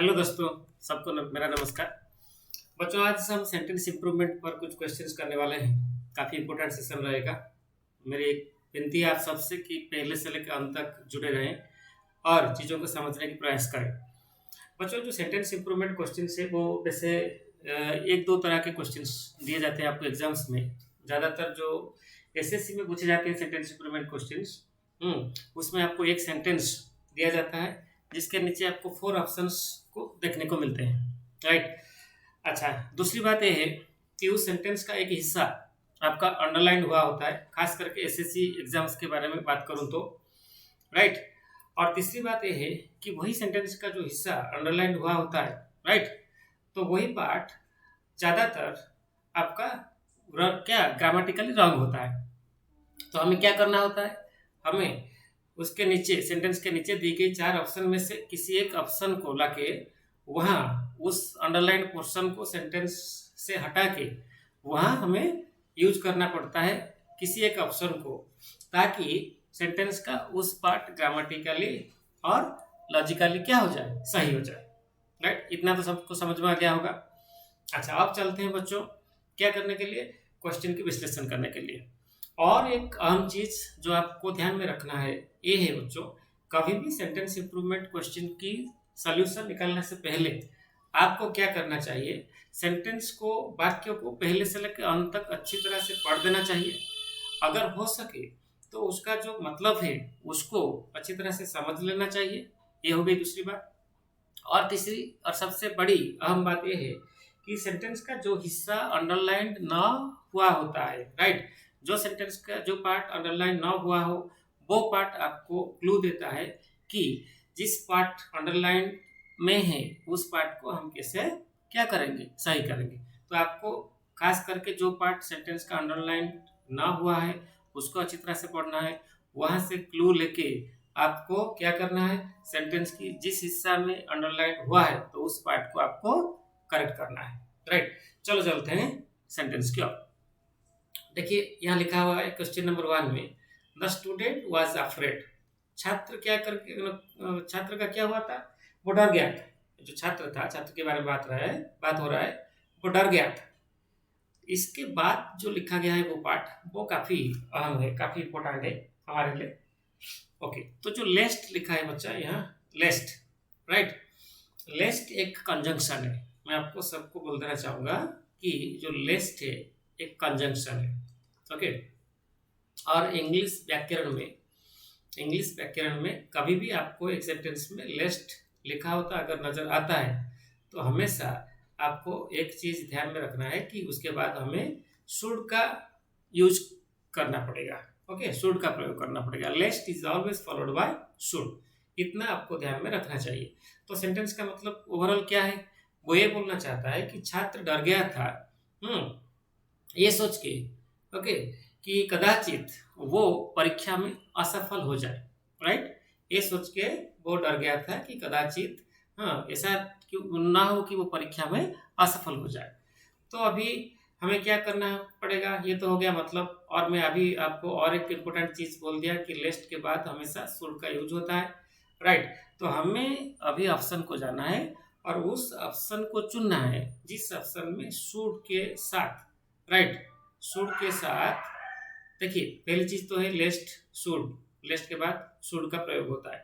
Hello दोस्तों, सबको मेरा नमस्कार। बच्चों, आज हम सेंटेंस इंप्रूवमेंट पर कुछ क्वेश्चंस करने वाले हैं। काफ़ी इंपॉर्टेंट सेशन रहेगा। मेरी एक विनती है आप सबसे कि पहले से लेकर अंत तक जुड़े रहें और चीज़ों को समझने की प्रयास करें। बच्चों, जो सेंटेंस इंप्रूवमेंट क्वेश्चंस है वो वैसे एक दो तरह के क्वेश्चंस दिए जाते हैं आपको एग्जाम्स में। ज़्यादातर जो एसएससी में पूछे जाते हैं सेंटेंस इंप्रूवमेंट क्वेश्चंस, उसमें आपको एक सेंटेंस दिया जाता है जिसके नीचे आपको 4 ऑप्शंस को देखने को मिलते हैं, राइट। अच्छा, दूसरी बात ये है कि उस सेंटेंस का एक हिस्सा आपका अंडरलाइन हुआ होता है, खास करके एसएससी एग्जाम्स के बारे में बात करूं तो, राइट। और तीसरी बात ये है कि वही सेंटेंस का जो हिस्सा अंडरलाइन हुआ होता है, राइट, तो वही पार्ट ज़्यादातर आपका क्या ग्रामेटिकली रॉन्ग होता है। तो हमें क्या करना होता है, हमें उसके नीचे सेंटेंस के नीचे दी गई 4 ऑप्शन में से किसी एक ऑप्शन को लाके वहाँ उस अंडरलाइन पोर्शन को सेंटेंस से हटा के वहाँ हमें यूज करना पड़ता है किसी एक ऑप्शन को, ताकि सेंटेंस का उस पार्ट ग्रामेटिकली और लॉजिकली क्या हो जाए, सही हो जाए, राइट। इतना तो सबको समझ में आ गया होगा। अच्छा, अब चलते हैं बच्चों क्या करने के लिए, क्वेश्चन की विश्लेषण करने के लिए। और एक अहम चीज जो आपको ध्यान में रखना है ये है बच्चों, कभी भी सेंटेंस इंप्रूवमेंट क्वेश्चन की सॉल्यूशन निकालने से पहले आपको क्या करना चाहिए, सेंटेंस को, वाक्यों को पहले से लेकर अंत तक अच्छी तरह से पढ़ देना चाहिए। अगर हो सके तो उसका जो मतलब है उसको अच्छी तरह से समझ लेना चाहिए। ये हो गई दूसरी बात। और तीसरी और सबसे बड़ी अहम बात यह है कि सेंटेंस का जो हिस्सा अंडरलाइन ना हुआ होता है, राइट, जो सेंटेंस का जो पार्ट अंडरलाइन ना हुआ हो वो पार्ट आपको क्लू देता है कि जिस पार्ट अंडरलाइन में है उस पार्ट को हम कैसे क्या करेंगे, सही करेंगे। तो आपको खास करके जो पार्ट सेंटेंस का अंडरलाइन ना हुआ है उसको अच्छी तरह से पढ़ना है। वहां से क्लू लेके आपको क्या करना है, सेंटेंस की जिस हिस्सा में अंडरलाइन हुआ है तो उस पार्ट को आपको करेक्ट करना है, राइट। चलो चलते हैं सेंटेंस की ओर। देखिए यहाँ लिखा हुआ है क्वेश्चन नंबर 1 में, द स्टूडेंट वाज अफ्रेड। छात्र क्या करके छात्र का क्या हुआ था, वो डर गया था। जो छात्र था, छात्र के बारे में बात हो रहा है, वो डर गया था। इसके बाद जो लिखा गया है वो पार्ट वो काफी अहम है, काफी इंपॉर्टेंट है हमारे लिए। ओके, तो जो लेस्ट लिखा है बच्चा यहाँ, लेस्ट, राइट, लेस्ट एक कंजंक्शन है। मैं आपको सबको बोल देना चाहूंगा कि जो लेस्ट है एक कंजंक्शन है, ओके। और इंग्लिश व्याकरण में कभी भी आपको एक सेंटेंस में लेस्ट लिखा होता अगर नजर आता है तो हमेशा आपको एक चीज ध्यान में रखना है कि उसके बाद हमें शुड का यूज करना पड़ेगा, ओके, शुड का प्रयोग करना पड़ेगा। Lest is always followed by should, इतना आपको ध्यान में रखना चाहिए। तो सेंटेंस का मतलब ओवरऑल क्या है, वो ये बोलना चाहता है कि छात्र डर गया था ये सोच के, ओके, कि कदाचित वो परीक्षा में असफल हो जाए, राइट। ये सोच के वो डर गया था कि कदाचित ऐसा क्यों ना हो कि वो परीक्षा में असफल हो जाए। तो अभी हमें क्या करना पड़ेगा, ये तो हो गया मतलब। और मैं अभी आपको और एक इम्पोर्टेंट चीज बोल दिया कि लिस्ट के बाद हमेशा शुड का यूज होता है, राइट। तो हमें अभी ऑप्शन को जाना है और उस ऑप्शन को चुनना है जिस ऑप्शन में शुड के साथ, राइट, शुड के साथ। देखिए पहली चीज तो है लिस्ट, शुड, लिस्ट के बाद शुड का प्रयोग होता है,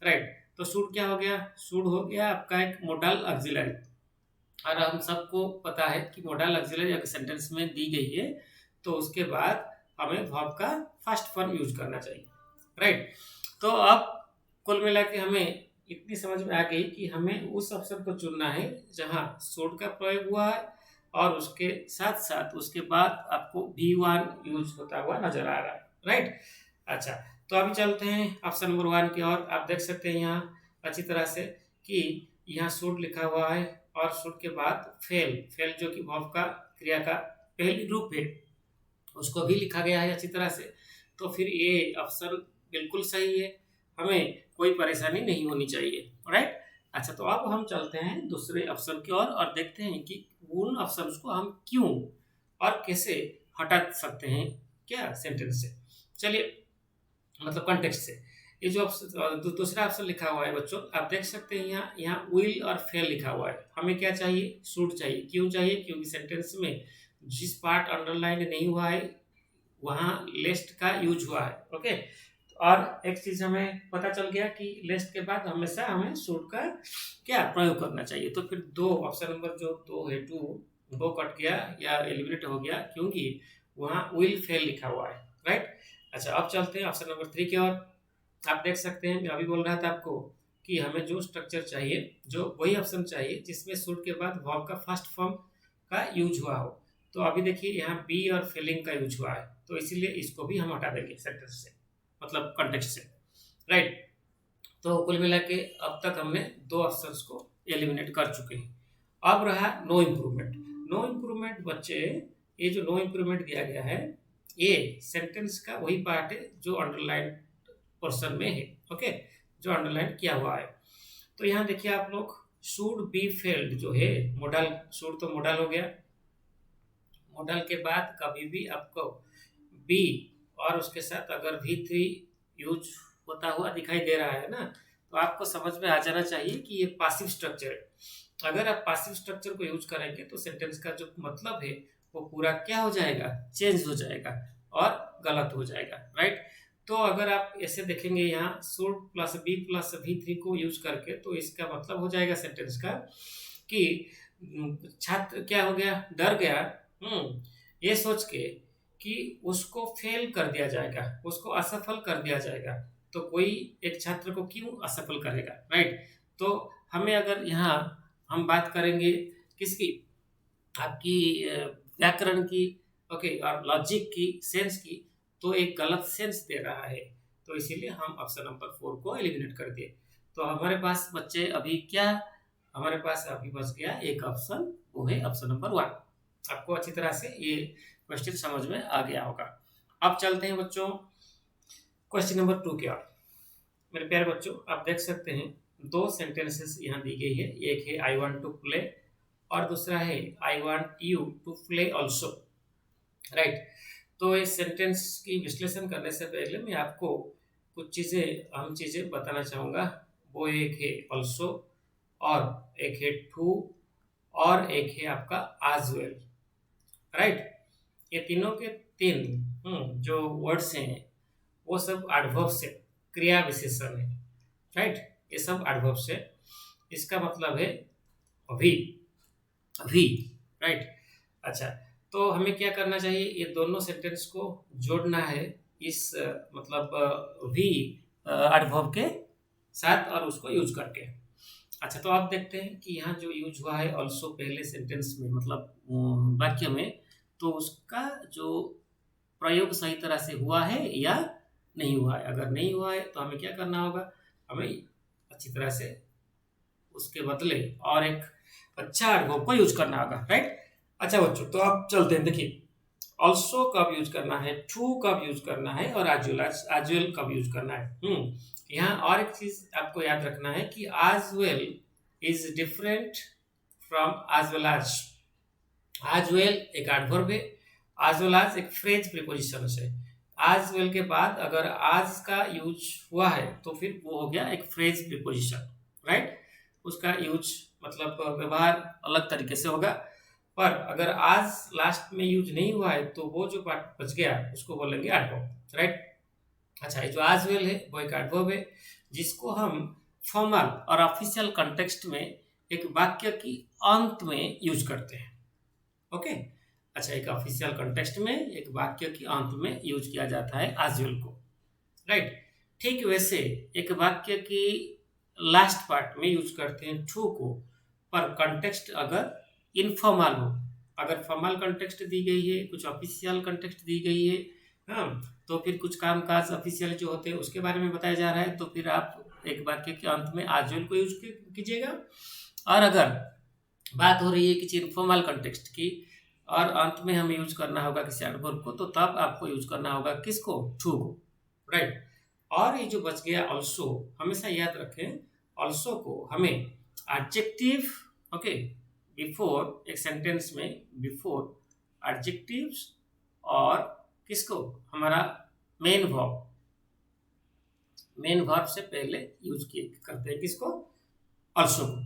राइट। तो शुड क्या हो गया, शुड हो गया आपका एक मोडल ऑक्सिलरी। और हम सबको पता है कि मोडल ऑक्सिलरी अगर सेंटेंस में दी गई है तो उसके बाद हमें वर्ब का फर्स्ट फॉर्म यूज करना चाहिए, राइट। तो अब कुल मिला के हमें इतनी समझ में आ गई कि हमें उस ऑप्शन को चुनना है जहां शुड का प्रयोग हुआ है और उसके साथ साथ उसके बाद आपको V1 यूज होता हुआ नजर आ रहा है, राइट। अच्छा, तो अभी चलते हैं ऑप्शन नंबर 1 की ओर। आप देख सकते हैं यहाँ अच्छी तरह से कि यहाँ शुड लिखा हुआ है और शुड के बाद फेल, फेल जो कि वर्ब का क्रिया का पहली रूप है उसको भी लिखा गया है अच्छी तरह से। तो फिर ये ऑप्शन बिल्कुल सही है, हमें कोई परेशानी नहीं होनी चाहिए, राइट। अच्छा, तो अब हम चलते हैं दूसरे ऑप्शन की ओर और देखते हैं कि उन ऑप्शंस को हम क्यों और कैसे हटा सकते हैं क्या सेंटेंस से। चलिए, मतलब कॉन्टेक्स्ट से। ये जो दूसरा ऑप्शन लिखा हुआ है बच्चों, आप देख सकते हैं यहाँ यहाँ विल और फेल लिखा हुआ है। हमें क्या चाहिए? शुड चाहिए। क्यों चाहिए? क्योंकि सेंटेंस में जिस पार्ट अंडरलाइन नहीं हुआ है वहाँ लेस्ट का यूज हुआ है। ओके, और एक चीज हमें पता चल गया कि लेस्ट के बाद हमेशा हमें शुड का क्या प्रयोग करना चाहिए। तो फिर दो ऑप्शन नंबर जो दो है टू, वो कट गया या एलिमिनेट हो गया क्योंकि वहाँ विल फेल लिखा हुआ है। राइट। अच्छा, अब चलते हैं ऑप्शन नंबर 3 की ओर। आप देख सकते हैं मैं अभी बोल रहा था आपको कि हमें जो स्ट्रक्चर चाहिए, जो वही ऑप्शन चाहिए जिसमें शुड के बाद वर्ब का फर्स्ट फॉर्म का यूज हुआ हो। तो अभी देखिए यहाँ बी और फीलिंग का यूज हुआ है, तो इसीलिए इसको भी हम हटा देंगे सेंटेंस से, मतलब कॉन्टेक्स्ट से। राइट। तो कुल मिला के अब तक हमने दो ऑप्शंस को एलिमिनेट कर चुके हैं। अब रहा नो इम्प्रूवमेंट। नो इम्प्रूवमेंट बच्चे, ये जो नो इम्प्रूवमेंट दिया गया है ये सेंटेंस का वही पार्ट है जो अंडरलाइन पोर्शन में है। ओके, जो अंडरलाइन किया हुआ है। तो यहाँ देखिए आप लोग, शुड बी फेल्ड जो है मोडल, शुड तो मोडल हो गया। मोडल के बाद कभी भी आपको बी और उसके साथ अगर V3 यूज होता हुआ दिखाई दे रहा है ना, तो आपको समझ में आ जाना चाहिए कि ये पासिव स्ट्रक्चर है। अगर आप पासिव स्ट्रक्चर को यूज करेंगे तो सेंटेंस का जो मतलब है वो पूरा क्या हो जाएगा? चेंज हो जाएगा और गलत हो जाएगा। राइट। तो अगर आप ऐसे देखेंगे यहाँ should plus B plus V3 को यूज करके, तो इसका मतलब हो जाएगा सेंटेंस का कि छात्र क्या हो गया? डर गया ये सोच के कि उसको फेल कर दिया जाएगा, उसको असफल कर दिया जाएगा। तो कोई एक छात्र को क्यों असफल करेगा? राइट। तो हमें अगर यहाँ हम बात करेंगे किसकी? आपकी व्याकरण की, ओके, और लॉजिक की, सेंस की, तो एक गलत सेंस दे रहा है। तो इसीलिए हम ऑप्शन नंबर 4 को एलिमिनेट कर दिए। तो हमारे पास बच्चे अभी क्या, हमारे पास अभी बच गया एक ऑप्शन, वो है ऑप्शन नंबर 1। आपको अच्छी तरह से ये क्वेश्चन समझ में आ गया होगा। अब चलते हैं बच्चों क्वेश्चन नंबर 2 की ओर। मेरे प्यारे बच्चों, आप देख सकते हैं दो सेंटेंसेस यहाँ दी गई है। एक है आई वांट टू प्ले और दूसरा है I want you to play also. Right. तो इस सेंटेंस की विश्लेषण करने से पहले मैं आपको कुछ चीज़ें, अहम चीज़ें बताना चाहूँगा। वो एक है ऑल्सो और एक है टू और एक है आपका आज वेल। राइट। ये तीनों के तीन जो वर्ड्स हैं वो सब एडवर्ब से, क्रिया विशेषण है। राइट। ये सब एडवर्ब से, इसका मतलब है अभी, अभी। राइट। अच्छा, तो हमें क्या करना चाहिए? ये दोनों सेंटेंस को जोड़ना है इस मतलब वी एडवर्ब के साथ और उसको यूज करके। अच्छा, तो आप देखते हैं कि यहाँ जो यूज हुआ है ऑल्सो पहले सेंटेंस में, मतलब वाक्य में, तो उसका जो प्रयोग सही तरह से हुआ है या नहीं हुआ है। अगर नहीं हुआ है तो हमें क्या करना होगा? हमें अच्छी तरह से उसके बदले और एक अच्छा एडवर्ब को यूज करना होगा। राइट। अच्छा बच्चों, तो आप चलते हैं। देखिए ऑल्सो कब यूज करना है, टू कब यूज करना है और आज वेल कब यूज करना है। यहाँ और एक चीज आपको याद रखना है कि आज वेल इज डिफरेंट फ्रॉम आज वेल आज। आज वेल एक एडवर्ब है, आज वेल आज एक फ्रेज प्रीपोजिशन है। आज वेल के बाद अगर आज का यूज हुआ है तो फिर वो हो गया एक फ्रेज प्रीपोजिशन। राइट। उसका यूज मतलब व्यवहार अलग तरीके से होगा। पर अगर आज लास्ट में यूज नहीं हुआ है तो वो जो पार्ट बच गया उसको बोलेंगे एडवर्ब। राइट। अच्छा, ये जो आज वेल है वो एक एडवर्ब है जिसको हम फॉर्मल और ऑफिशियल कॉन्टेक्स्ट में एक वाक्य की अंत में यूज करते हैं। ओके। अच्छा, एक ऑफिशियल कॉन्टेक्स्ट में एक वाक्य की अंत में यूज किया जाता है आज वेल को। राइट। ठीक वैसे एक वाक्य की लास्ट पार्ट में यूज करते हैं टू को, पर कॉन्टेक्स्ट अगर इनफॉर्मल हो, अगर फॉर्मल कॉन्टेक्स्ट दी गई है, कुछ ऑफिशियल कॉन्टेक्स्ट दी गई है, हाँ, तो फिर कुछ काम काज ऑफिशियल जो होते हैं उसके बारे में बताया जा रहा है, तो फिर आप एक वाक्य के अंत में आज वेल को यूज कीजिएगा। और अगर बात हो रही है किसी इनफॉर्मल कॉन्टेक्स्ट की और अंत में हमें यूज करना होगा किसी एडवर्ब को, तो तब आपको यूज करना होगा किसको? टू को। राइट। और ये जो बच गया ऑल्सो, हमेशा याद रखें ऑल्सो को हमें एडजेक्टिव, ओके, बिफोर एक सेंटेंस में बिफोर एडजेक्टिव्स और किसको? हमारा मेन वर्ब, मेन वर्ब से पहले यूज किए करते हैं किसको, ऑल्सो को।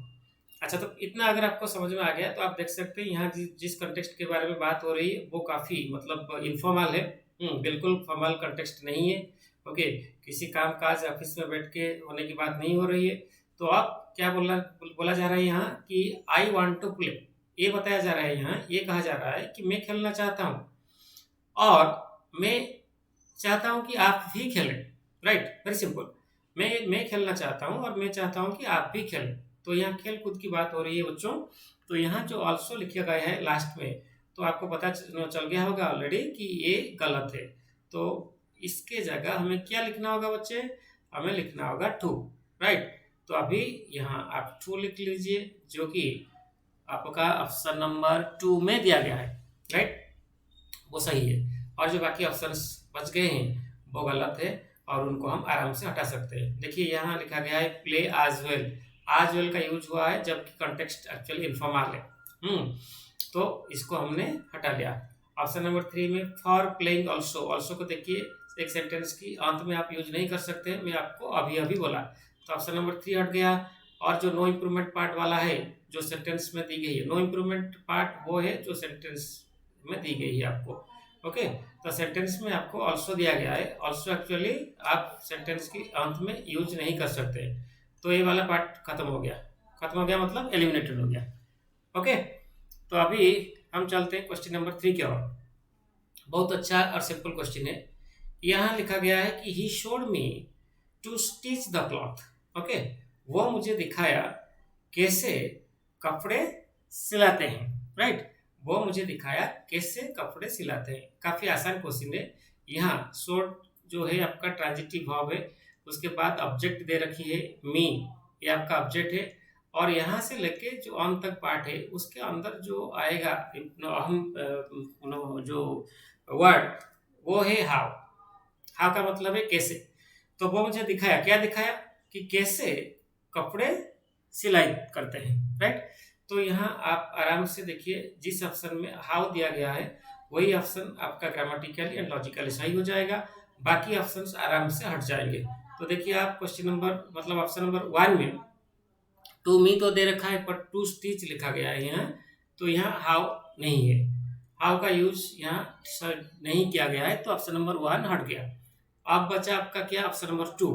अच्छा, तो इतना अगर आपको समझ में आ गया तो आप देख सकते हैं यहाँ जिस कंटेक्स्ट के बारे में बात हो रही है वो काफ़ी मतलब इनफॉर्मल है। बिल्कुल फॉर्मल कंटेक्स्ट नहीं है। ओके, किसी काम काज ऑफिस में बैठ के होने की बात नहीं हो रही है। तो आप क्या बोला जा रहा है यहाँ कि आई वांट टू प्ले, ये बताया जा रहा है यहाँ, ये कहा जा रहा है कि मैं खेलना चाहता हूँ और मैं चाहता हूँ कि आप भी खेलें। Right, very simple. मैं खेलना चाहता हूँ और मैं चाहता हूँ कि आप भी खेलें। तो यहाँ खेल कूद की बात हो रही है बच्चों। तो यहाँ जो ऑल्सो लिखा गया है लास्ट में, तो आपको पता चल गया होगा ऑलरेडी कि ये गलत है। तो इसके जगह हमें क्या लिखना होगा बच्चे, हमें लिखना होगा टू। राइट, तो अभी यहाँ आप टू लिख लीजिए जो कि आपका ऑप्शन नंबर 2 में दिया गया है। राइट, वो सही है। और जो बाकी ऑप्शंस बच गए हैं वो गलत है और उनको हम आराम से हटा सकते हैं। देखिए यहाँ लिखा गया है प्ले आज वेल। आज वेल का यूज हुआ है जबकि कॉन्टेक्स्ट एक्चुअली इनफॉर्मल है। तो इसको हमने हटा लिया। ऑप्शन नंबर 3 में फॉर प्लेइंग ऑल्सो, ऑल्सो को देखिए एक सेंटेंस की अंत में आप यूज नहीं कर सकते, मैं आपको अभी अभी बोला। तो ऑप्शन नंबर 3 हट गया। और जो नो इम्प्रूवमेंट पार्ट वाला है जो सेंटेंस में दी गई है, नो इम्प्रूवमेंट पार्ट वो है जो सेंटेंस में दी गई है आपको। ओके, तो सेंटेंस में आपको ऑल्सो दिया गया है। ऑल्सो एक्चुअली आप सेंटेंस की अंत में यूज नहीं कर सकते। तो ये वाला पार्ट खत्म हो गया। खत्म हो गया मतलब एलिमिनेटेड हो गया। ओके, तो अभी हम चलते हैं क्वेश्चन नंबर 3 की ओर। बहुत अच्छा और सिंपल क्वेश्चन है। यहाँ लिखा गया है कि he showed me to stitch the cloth. Okay, वो मुझे दिखाया कैसे कपड़े सिलाते हैं। राइट, वो मुझे दिखाया कैसे कपड़े सिलाते हैं। काफी आसान क्वेश्चन है। यहाँ शोड जो है आपका ट्रांजिटिव वर्ब है, उसके बाद ऑब्जेक्ट दे रखी है मी, ये आपका ऑब्जेक्ट है। और यहाँ से लेके जो अंत तक पार्ट है उसके अंदर जो आएगा हम जो वर्ड वो है हाउ। हाउ का मतलब है कैसे। तो वो मुझे दिखाया, क्या दिखाया कि कैसे कपड़े सिलाई करते हैं। राइट, तो यहाँ आप आराम से देखिए जिस ऑप्शन में हाउ दिया गया है वही ऑप्शन आपका ग्रामेटिकली एंड लॉजिकली सही हो जाएगा, बाकी ऑप्शंस आराम से हट जाएंगे। तो देखिए आप क्वेश्चन नंबर मतलब ऑप्शन नंबर 1 में टू मी तो दे रखा है पर टू स्टिच लिखा गया है यहाँ, तो यहाँ हाउ नहीं है। हाउ का यूज यहाँ नहीं किया गया है, तो ऑप्शन नंबर 1 हट गया। अब बचा आपका क्या, ऑप्शन नंबर 2।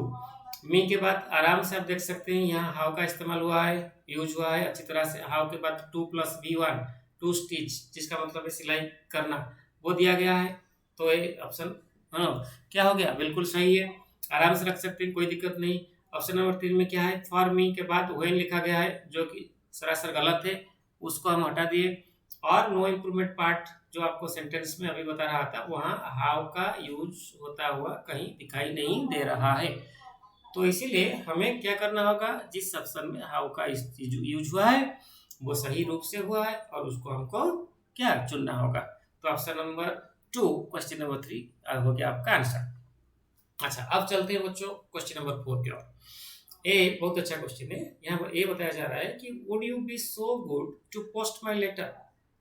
मी के बाद आराम से आप देख सकते हैं यहाँ हाउ का इस्तेमाल हुआ है, यूज हुआ है अच्छी तरह से। हाउ के बाद 2 + V1 टू स्टिच, जिसका मतलब है सिलाई करना, वो दिया गया है। तो ये ऑप्शन क्या हो गया, बिल्कुल सही है, आराम से रख सकते हैं, कोई दिक्कत नहीं। ऑप्शन नंबर 3 में क्या है, फॉर मी के बाद व्हेन लिखा गया है जो कि सरासर गलत है, उसको हम हटा दिए। और नो इम्प्रूवमेंट पार्ट जो आपको सेंटेंस में अभी बता रहा था वहाँ हाउ का यूज होता हुआ कहीं दिखाई नहीं दे रहा है। तो इसीलिए हमें क्या करना होगा, जिस ऑप्शन में हाउ का यूज हुआ है वो सही रूप से हुआ है और उसको हमको क्या चुनना होगा। तो ऑप्शन नंबर 2 क्वेश्चन नंबर 3 हो गया आपका आंसर। अच्छा, अब चलते हैं बच्चों क्वेश्चन नंबर 4 की ओर। ये बहुत अच्छा क्वेश्चन है। यहाँ ये बताया जा रहा है कि would you be so good to post my letter.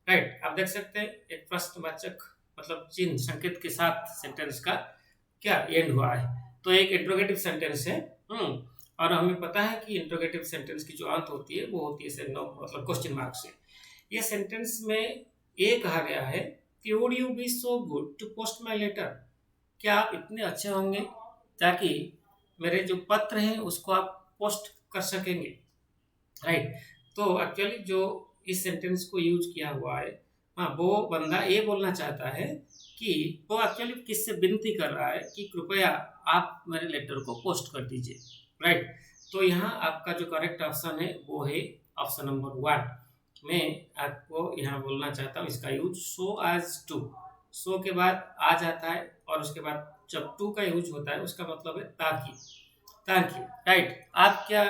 Right, आप देख सकते हैं एक प्रश्नवाचक मतलब चिन्ह संकेत के साथ सेंटेंस का क्या एंड हुआ है। तो एक इंट्रोगेटिव सेंटेंस है। और हमें पता है कि इंट्रोगेटिव सेंटेंस की जो अंत होती है वो होती है मतलब क्वेश्चन मार्क से। ये सेंटेंस में ये कहा गया है कि would you be so good to post my letter, क्या आप इतने अच्छे होंगे ताकि मेरे जो पत्र हैं उसको आप पोस्ट कर सकेंगे। राइट, तो एक्चुअली जो इस सेंटेंस को यूज किया हुआ है, हाँ, वो बंदा ये बोलना चाहता है कि वो एक्चुअली किससे विनती कर रहा है कि कृपया आप मेरे लेटर को पोस्ट कर दीजिए। राइट, तो यहाँ आपका जो करेक्ट ऑप्शन है वो है ऑप्शन नंबर 1। मैं आपको यहाँ बोलना चाहता हूँ इसका यूज सो एज टू। सो के बाद आ जाता है और उसके बाद जब टू का यूज होता है उसका मतलब है ताकि। ताकि, राइट, आप क्या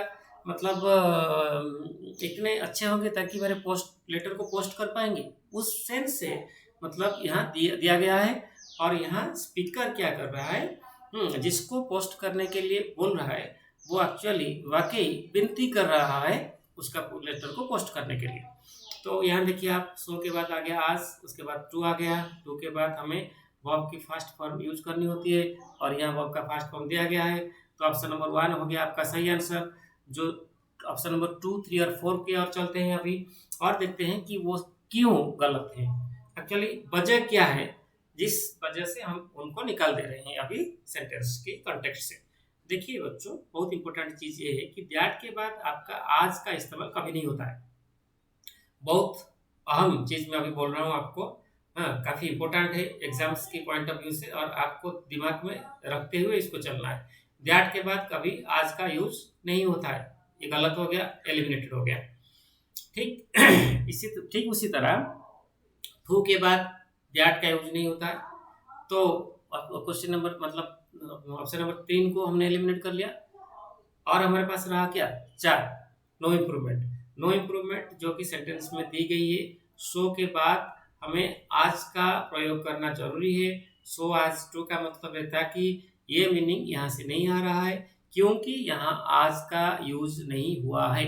मतलब इतने अच्छे होंगे ताकि मेरे पोस्ट लेटर को पोस्ट कर पाएंगे, उस सेंस से मतलब यहाँ दिया गया है। और यहाँ स्पीकर क्या कर रहा है, जिसको पोस्ट करने के लिए बोल रहा है वो एक्चुअली वाकई विनती कर रहा है उसका लेटर को पोस्ट करने के लिए। तो यहाँ देखिए आप सो के बाद आ गया आज, उसके बाद टू आ गया, टू के बाद हमें वर्ब की फास्ट फॉर्म यूज करनी होती है और यहाँ वर्ब का फास्ट फॉर्म दिया गया है। तो ऑप्शन नंबर 1 हो गया आपका सही आंसर। जो ऑप्शन नंबर 2, 3 और 4 की ओर चलते हैं अभी और देखते हैं कि वो क्यों गलत है। एक्चुअली वजह क्या है जिस वजह से हम उनको निकाल दे रहे हैं अभी सेंटेंस के कॉन्टेक्स्ट से। देखिए बच्चों, बहुत इंपॉर्टेंट चीज ये है कि दैट के बाद आपका आज का इस्तेमाल कभी नहीं होता है। बहुत अहम चीज मैं अभी बोल रहा हूँ आपको। हाँ, काफी इंपॉर्टेंट है एग्जाम्स के पॉइंट ऑफ व्यू से और आपको दिमाग में रखते हुए इसको चलना है। दैट के बाद कभी आज का यूज नहीं होता है। ये गलत हो गया, एलिमिनेटेड हो गया। ठीक ठीक उसी तरह थू के बाद दैट का यूज नहीं होता है। तो क्वेश्चन नंबर मतलब ऑप्शन नंबर 3 को हमने एलिमिनेट कर लिया और हमारे पास रहा क्या, 4, नो इम्प्रूवमेंट। नो इम्प्रूवमेंट जो कि सेंटेंस में दी गई है, सो के बाद हमें आज का प्रयोग करना जरूरी है। सो आज टू का मतलब रहता है कि ये मीनिंग यहाँ से नहीं आ रहा है क्योंकि यहाँ आज का यूज नहीं हुआ है।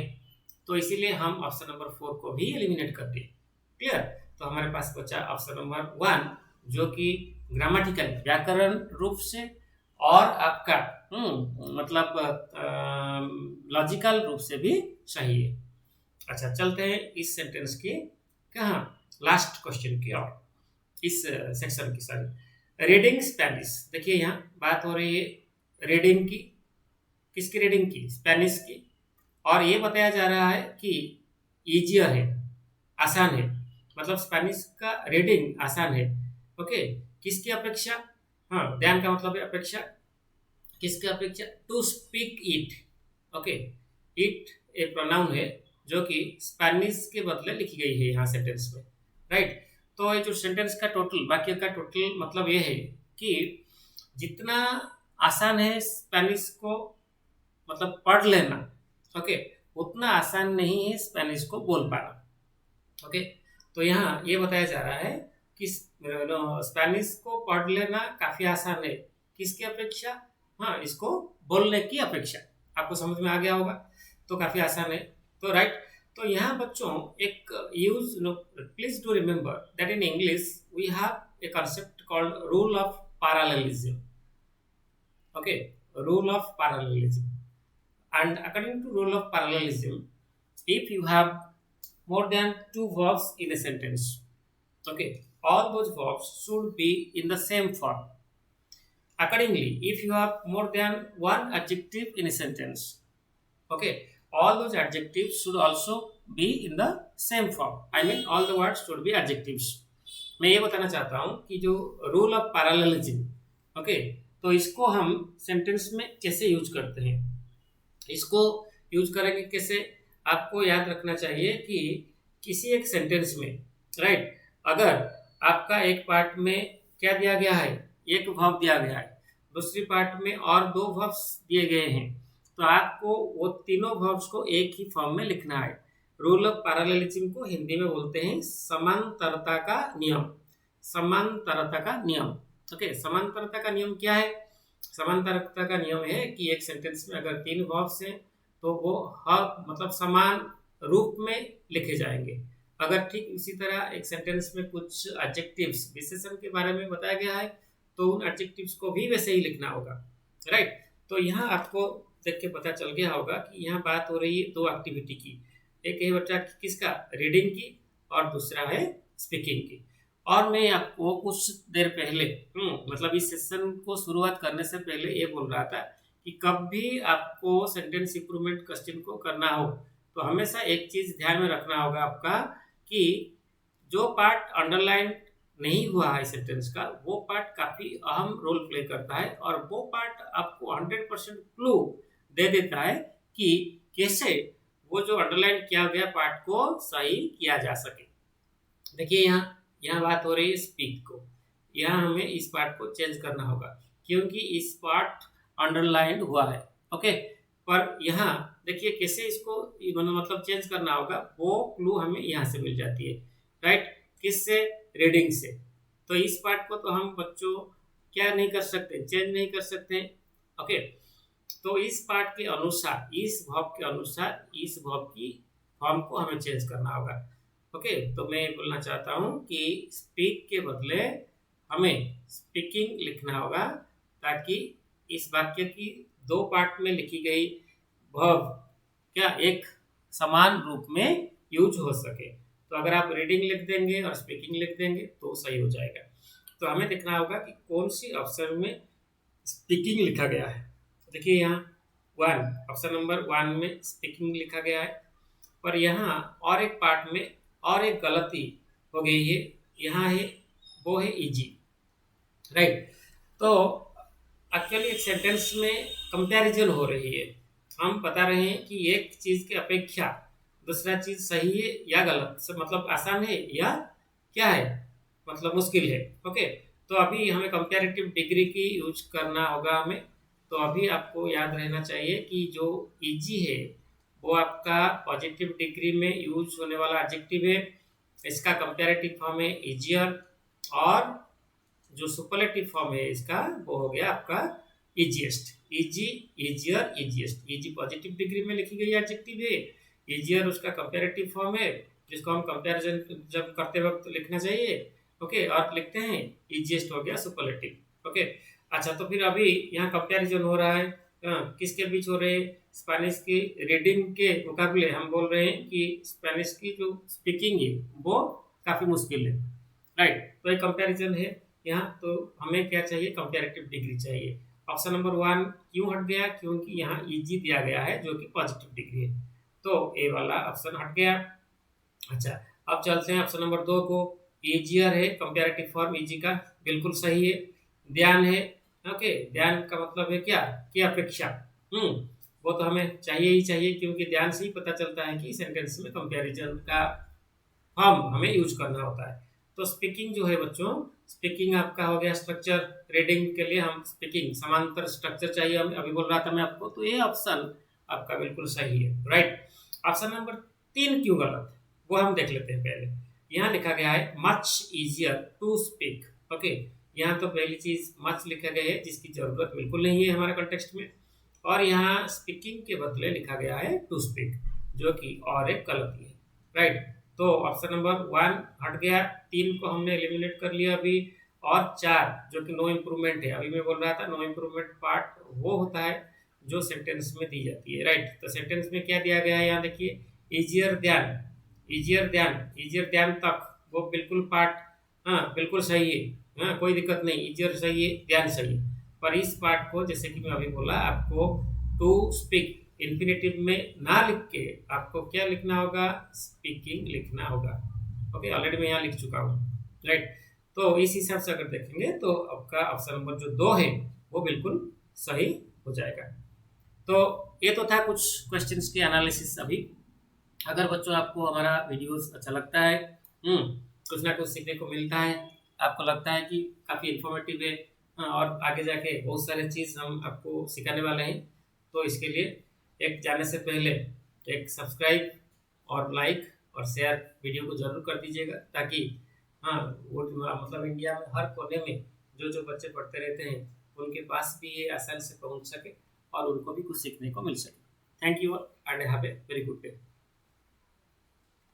तो इसीलिए हम ऑप्शन नंबर 4 को भी एलिमिनेट कर दिए। क्लियर। तो हमारे पास बचा ऑप्शन नंबर 1 जो कि ग्रामेटिकल व्याकरण रूप से और आपका मतलब लॉजिकल रूप से भी सही है। अच्छा, चलते हैं इस सेंटेंस के कहाँ लास्ट क्वेश्चन की ओर, इस सेक्शन की। Sorry, reading Spanish. देखिए यहाँ बात हो रही है रीडिंग की। किसकी रीडिंग की, स्पेनिश की। और ये बताया जा रहा है कि इजियर है, आसान है, मतलब स्पेनिश का रीडिंग आसान है। ओके, किसकी अपेक्षा, हाँ ध्यान का मतलब है अपेक्षा, किसकी अपेक्षा, to speak it. Okay, it एक प्रोनाउन है जो कि स्पेनिश के बदले लिखी गई है यहाँ सेंटेंस में, राइट। तो ये जो सेंटेंस का टोटल, वाक्य का टोटल मतलब ये है कि जितना आसान है स्पेनिश को मतलब पढ़ लेना, ओके, उतना आसान नहीं है स्पेनिश को बोल पाना। ओके, तो यहाँ ये बताया जा रहा है कि स्पेनिश को पढ़ लेना काफी आसान है, किसकी अपेक्षा, हाँ इसको बोलने की अपेक्षा। आपको समझ में आ गया होगा, तो काफी आसान है। तो राइट, तो यहाँ बच्चों एक use please do remember that in English we have a concept called rule of parallelism. Okay, rule of parallelism. And according to rule of parallelism, if you have more than 2 verbs in a sentence, okay, all those verbs should be in the same form. Accordingly, if you have more than one adjective in a sentence, okay, all those adjectives should also be in the same form. I mean, all the words should be adjectives. मैं ये बताना चाहता हूँ कि जो rule of parallelism, okay, तो इसको हम सेंटेंस में कैसे यूज करते हैं, इसको यूज करेंगे कैसे, आपको याद रखना चाहिए कि किसी एक सेंटेंस में, राइट, अगर आपका एक पार्ट में क्या दिया गया है, एक वर्ब दिया गया है, दूसरी पार्ट में और 2 वर्ब्स दिए गए हैं, तो आपको वो तीनों वर्ब्स को एक ही फॉर्म में लिखना है। रूल ऑफ पैरेललिज्म को हिंदी में बोलते हैं समांतरता का नियम। समांतरता का नियम, ओके, समांतरता का नियम क्या है, समांतरता का नियम है कि एक सेंटेंस में अगर 3 वर्ब्स हैं तो वो हर मतलब समान रूप में लिखे जाएंगे। अगर ठीक इसी तरह एक सेंटेंस में कुछ एडजेक्टिव्स, विशेषण के बारे में बताया गया है तो उन एडजेक्टिव्स को भी वैसे ही लिखना होगा, राइट। तो यहाँ आपको देख के पता चल गया होगा कि यहाँ बात हो रही है 2 एक्टिविटी की। एक है बच्चा किसका, रीडिंग की, और दूसरा है स्पीकिंग की। और मैं आपको कुछ देर पहले मतलब इस सेशन को शुरुआत करने से पहले ये बोल रहा था कि कब भी आपको सेंटेंस इंप्रूवमेंट क्वेश्चन को करना हो तो हमेशा एक चीज ध्यान में रखना होगा आपका कि जो पार्ट अंडरलाइन नहीं हुआ है सेंटेंस का, वो पार्ट काफी अहम रोल प्ले करता है और वो पार्ट आपको 100% क्लू दे देता है कि कैसे वो जो अंडरलाइन किया गया पार्ट को सही किया जा सके। देखिए यहाँ बात हो रही है स्पीक को, यहाँ हमें इस पार्ट को चेंज करना होगा क्योंकि इस पार्ट अंडरलाइन हुआ है, ओके। पर यहाँ देखिए कैसे इसको मतलब चेंज करना होगा, वो क्लू हमें यहाँ से मिल जाती है, राइट। किससे, रीडिंग से। तो इस पार्ट को तो हम बच्चों क्या नहीं कर सकते, चेंज नहीं कर सकते, ओके। तो इस पार्ट के अनुसार, इस वर्ब के अनुसार इस वर्ब की फॉर्म को हमें चेंज करना होगा, ओके। तो मैं बोलना चाहता हूँ कि स्पीक के बदले हमें स्पीकिंग लिखना होगा ताकि इस वाक्य की दो पार्ट में लिखी गई वर्ब क्या एक समान रूप में यूज हो सके। तो अगर आप रीडिंग लिख देंगे और स्पीकिंग लिख देंगे तो सही हो जाएगा। तो हमें देखना होगा कि कौन सी ऑप्शन में स्पीकिंग लिखा गया है। देखिए यहाँ वन, ऑप्शन नंबर वन में स्पीकिंग लिखा गया है, पर यहाँ और एक पार्ट में और एक गलती हो गई है। यहाँ है वो है इजी, राइट। तो एक्चुअली एक सेंटेंस में कंपैरिजन हो रही है। हम बता रहे हैं कि एक चीज के अपेक्षा दूसरा चीज सही है या गलत, मतलब आसान है या क्या है, मतलब मुश्किल है। ओके, तो अभी हमें कंपैरेटिव डिग्री की यूज करना होगा हमें। तो अभी आपको याद रहना चाहिए कि जो इजी है वो आपका पॉजिटिव डिग्री में यूज होने वाला एडजेक्टिव है। इसका कंपैरेटिव फॉर्म है इजियर, और जो सुपरलेटिव फॉर्म है इसका वो हो गया आपका easiest. Easy, easier, easiest. Easy positive degree में लिखी गई एडजेक्टिव है, इजियर उसका कंपैरेटिव फॉर्म है जिसको हम कंपैरिजन जब करते वक्त लिखना चाहिए। ओके, और लिखते हैं इजीएस्ट हो गया सुपरलेटिव। ओके, अच्छा, तो फिर अभी यहाँ कंपैरिजन हो रहा है किसके बीच हो रहे हैं? स्पेनिश की रीडिंग के मुकाबले हम बोल रहे हैं कि स्पेनिश की जो स्पीकिंग है वो काफी मुश्किल है, राइट। तो एक कंपैरिजन है यहाँ। तो हमें क्या चाहिए? कंपैरेटिव डिग्री चाहिए। ऑप्शन नंबर वन क्यों हट गया? क्योंकि यहाँ इजी दिया गया है जो कि पॉजिटिव डिग्री है, तो ए वाला ऑप्शन हट गया। अच्छा, अब चलते हैं ऑप्शन नंबर दो को। इजियर है कंपैरेटिव फॉर्म इजी का, बिल्कुल सही है। ध्यान है, ओके, ध्यान का मतलब है क्या? की अपेक्षा। वो तो हमें चाहिए ही चाहिए, क्योंकि ध्यान से ही पता चलता है कि सेंटेंस में कंपैरिजन का फॉर्म हमें यूज करना होता है। तो स्पीकिंग जो है बच्चों, स्पीकिंग आपका हो गया स्ट्रक्चर। रीडिंग के लिए हम स्पीकिंग समांतर स्ट्रक्चर चाहिए, हमें अभी बोल रहा था मैं आपको। तो ये ऑप्शन आपका बिल्कुल सही है, राइट। ऑप्शन नंबर तीन क्यों गलत, वो हम देख लेते हैं पहले। यहाँ लिखा गया है much easier to speak. Okay, यहाँ तो पहली चीज मच लिखा गया है जिसकी जरूरत बिल्कुल नहीं है हमारे कंटेक्स्ट में, और यहाँ स्पीकिंग के बदले लिखा गया है टू स्पीक, जो कि और एक गलती है, राइट। तो ऑप्शन नंबर वन हट गया, तीन को हमने एलिमिनेट कर लिया अभी, और चार जो कि नो इम्प्रूवमेंट है। अभी मैं बोल रहा था नो इम्प्रूवमेंट पार्ट वो होता है जो सेंटेंस में दी जाती है, राइट। तो सेंटेंस में क्या दिया गया है यहाँ देखिए, इजियर ध्यान, इजियर ध्यान, इजियर ध्यान तक, वो बिल्कुल पार्ट हाँ बिल्कुल सही है, हाँ कोई दिक्कत नहीं, इजियर सही है, ध्यान सही है। पर इस पार्ट को जैसे कि मैं अभी बोला आपको, टू स्पीक इन्फिनेटिव में ना लिख के आपको क्या लिखना होगा? स्पीकिंग लिखना होगा। ओके, ऑलरेडी मैं यहाँ लिख चुका हूँ, राइट। तो इस हिसाब से अगर देखेंगे तो आपका ऑप्शन नंबर जो दो है वो बिल्कुल सही हो जाएगा। तो ये तो था कुछ क्वेश्चंस के एनालिसिस। अभी अगर बच्चों आपको हमारा वीडियोस अच्छा लगता है, कुछ ना कुछ सीखने को मिलता है, आपको लगता है कि काफ़ी इन्फॉर्मेटिव है, और आगे जाके बहुत सारे चीज़ हम आपको सिखाने वाले हैं, तो इसके लिए एक जाने से पहले एक सब्सक्राइब और लाइक और शेयर वीडियो को जरूर कर दीजिएगा, ताकि हाँ वो मतलब इंडिया में हर कोने में जो जो बच्चे पढ़ते रहते हैं उनके पास भी ये आसानी से पहुंच सके और उनको भी कुछ सीखने को मिल सके। Thank you and have a very good day.